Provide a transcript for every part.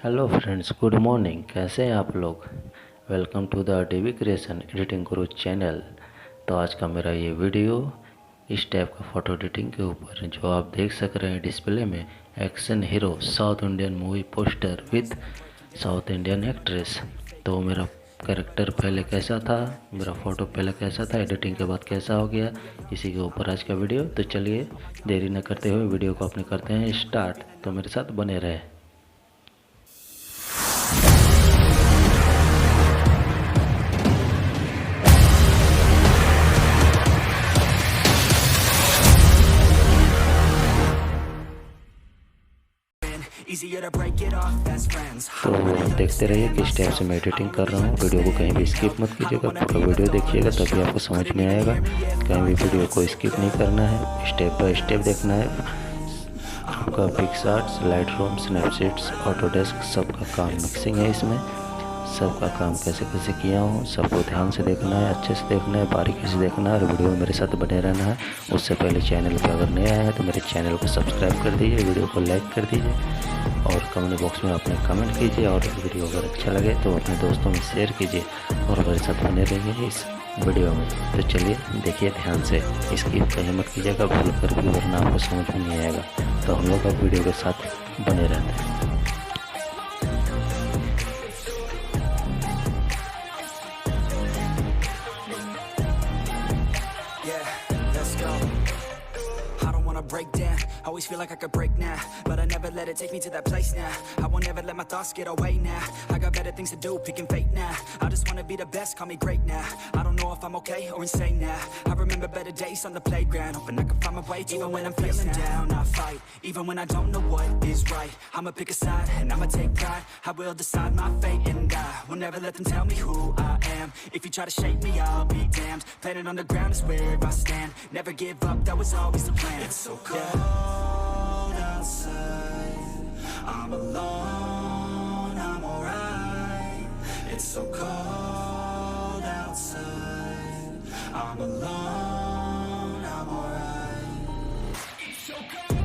Hello friends, good morning. कैसे हैं आप लोग? Welcome to the TV creation editing guru channel. तो आज का मेरा ये वीडियो इस टाइप का फ़ोटो एडिटिंग के ऊपर है, जो आप देख सक रहे हैं डिस्प्ले में। Action hero south Indian movie poster with south Indian actress. तो मेरा कैरेक्टर पहले कैसा था, मेरा फ़ोटो पहले कैसा था, एडिटिंग के बाद कैसा हो गया, इसी के ऊपर आज का वीडियो। तो चलिए देरी न करते हुए वीडियो को अपने करते हैं स्टार्ट। तो मेरे साथ बने रहे। तो देखते रहिए किस टाइप से मैं एडिटिंग कर रहा हूँ। वीडियो को कहीं भी स्किप मत कीजिएगा, पूरा वीडियो देखिएगा तभी आपको समझ में आएगा। कहीं भी वीडियो को स्किप नहीं करना है, स्टेप बाय स्टेप देखना है। आपका पिक्सआर्ट, लाइटरूम, स्नैपसीड, ऑटोडेस्क सबका काम मिक्सिंग है इसमें। सबका काम कैसे कैसे किया हूँ सबको ध्यान से देखना है, अच्छे से देखना है, बारीकी से देखना है और वीडियो में मेरे साथ बने रहना है। उससे पहले चैनल पर अगर नया है तो मेरे चैनल को सब्सक्राइब कर दीजिए, वीडियो को लाइक कर दीजिए और कमेंट बॉक्स में अपने कमेंट कीजिए। और वीडियो अगर अच्छा लगे तो अपने दोस्तों में शेयर कीजिए और मेरे साथ बने रहिए इस वीडियो में। तो चलिए देखिए ध्यान से, इसकी कहीं मत कीजिएगा भूल कर भी, वरना आपको समझ में नहीं आएगा। तो हम लोग अब वीडियो के साथ बने रहते हैं। Break down, always feel like I could break now, but I never let it take me to that place now. I won't ever let my thoughts get away now. I got better things to do, picking fate now. I just wanna be the best, call me great now. I don't know if I'm okay or insane now. I remember better days on the playground, hoping I can find my way even when I'm feeling down. I fight, even when I don't know what is right. I'ma pick a side, and I'ma take pride. I will decide my fate, and I will never let them tell me who I am. If you try to shake me, I'll be damned. Planet on the ground is where I stand. Never give up, that was always the plan. It's so cold outside, I'm alone, I'm alright. It's so cold outside, I'm alone, I'm alright. It's so cold.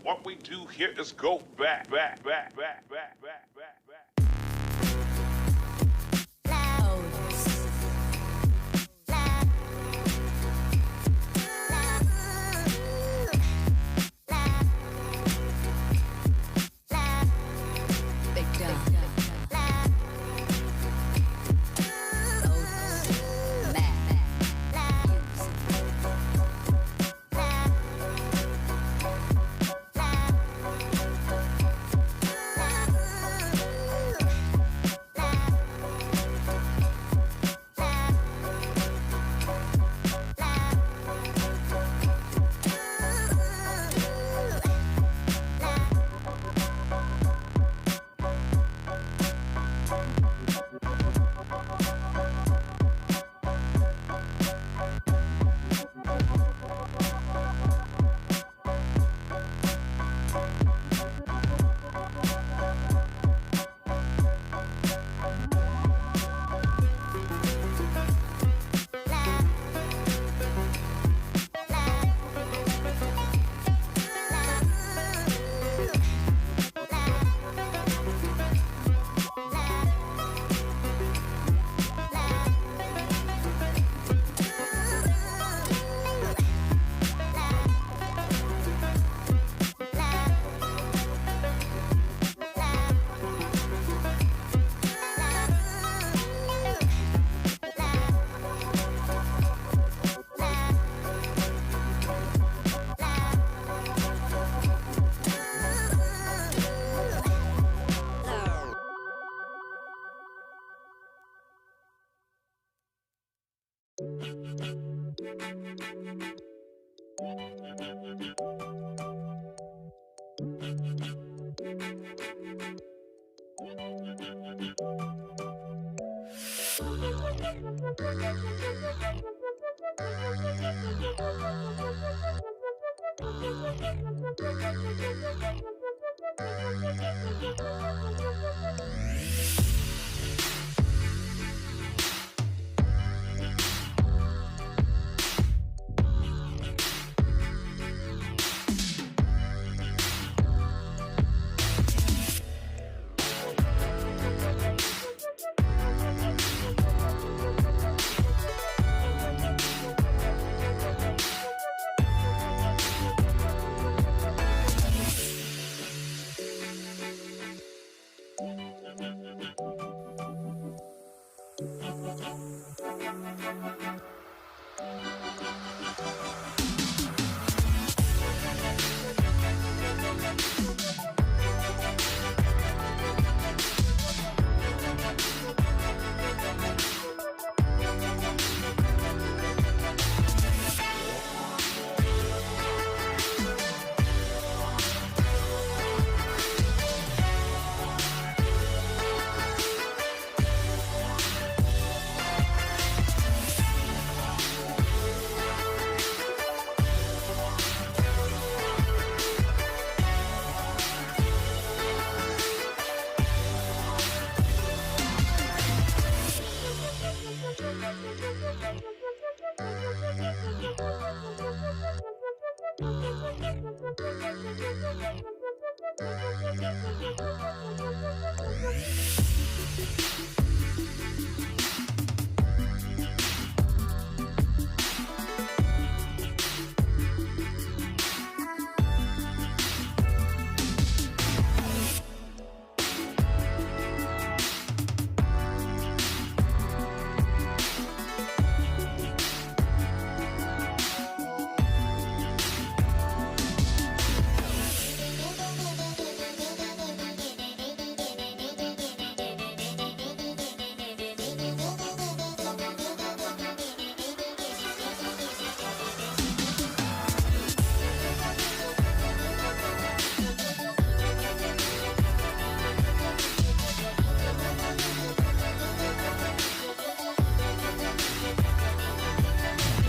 what we do here is go back.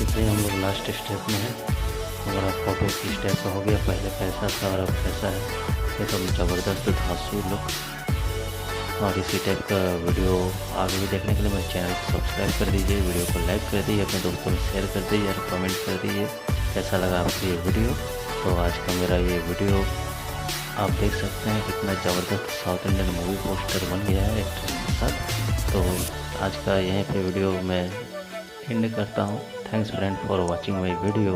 देखिए हम लोग last step में है। अगर आप photo की step का हो गया, पहले कैसा था और अब कैसा है, ये तो ज़बरदस्त धांसू लुक। और इसी टाइप का वीडियो आगे भी देखने के लिए मेरे चैनल को सब्सक्राइब कर दीजिए, वीडियो को लाइक कर दीजिए, अपने दोस्तों में शेयर कर दीजिए और कमेंट कर दीजिए कैसा लगा आपको ये वीडियो। तो आज का मेरा ये वीडियो आप देख सकते हैं कितना ज़बरदस्त साउथ इंडियन मूवी पोस्टर बन गया है एक्टर के साथ। तो आज का यहीं पे वीडियो मैं एंड करता हूँ। Thanks friend for watching my video.